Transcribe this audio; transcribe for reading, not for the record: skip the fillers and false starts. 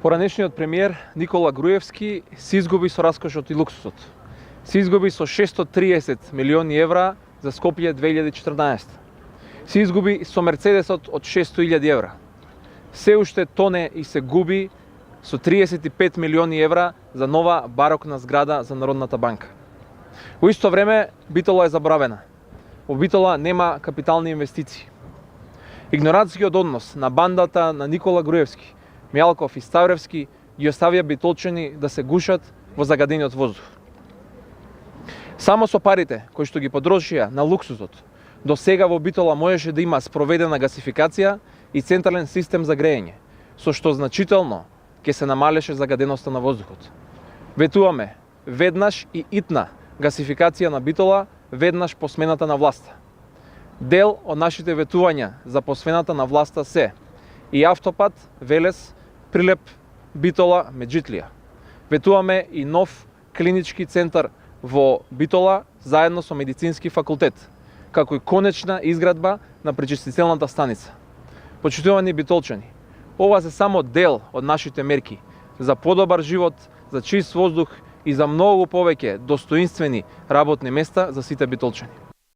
Поранешниот премиер Никола Груевски се изгуби со раскошот и луксусот. Се изгуби со 630 милиони евра за Скопје 2014. Се изгуби со Мерцедесот од 600.000 евра. Се уште тоне и се губи со 35 милиони евра за нова барокна зграда за Народната банка. Во исто време Битола е заборавена. Во Битола нема капитални инвестиции. Игноранцијскиот однос на бандата на Никола Груевски, Мјалков и Ставревски ги оставија битолчани да се гушат во загадениот воздух. Само со парите кои што ги подрошија на луксузот, до сега во Битола можеше да има спроведена гасификација и централен систем за грејење, со што значително ќе се намалеше загаденоста на воздухот. Ветуваме веднаш и итна гасификација на Битола веднаш по смената на власта. Дел од нашите ветувања за посмената на власта се и автопат Велес, Прилеп, Битола, Меджитлија. Ветуваме и нов клинички центар во Битола заедно со медицински факултет, како и конечна изградба на пречистителната станица. Почитувани битолчани, ова се само дел од нашите мерки за подобар живот, за чист воздух и за многу повеќе достоинствени работни места за сите битолчани.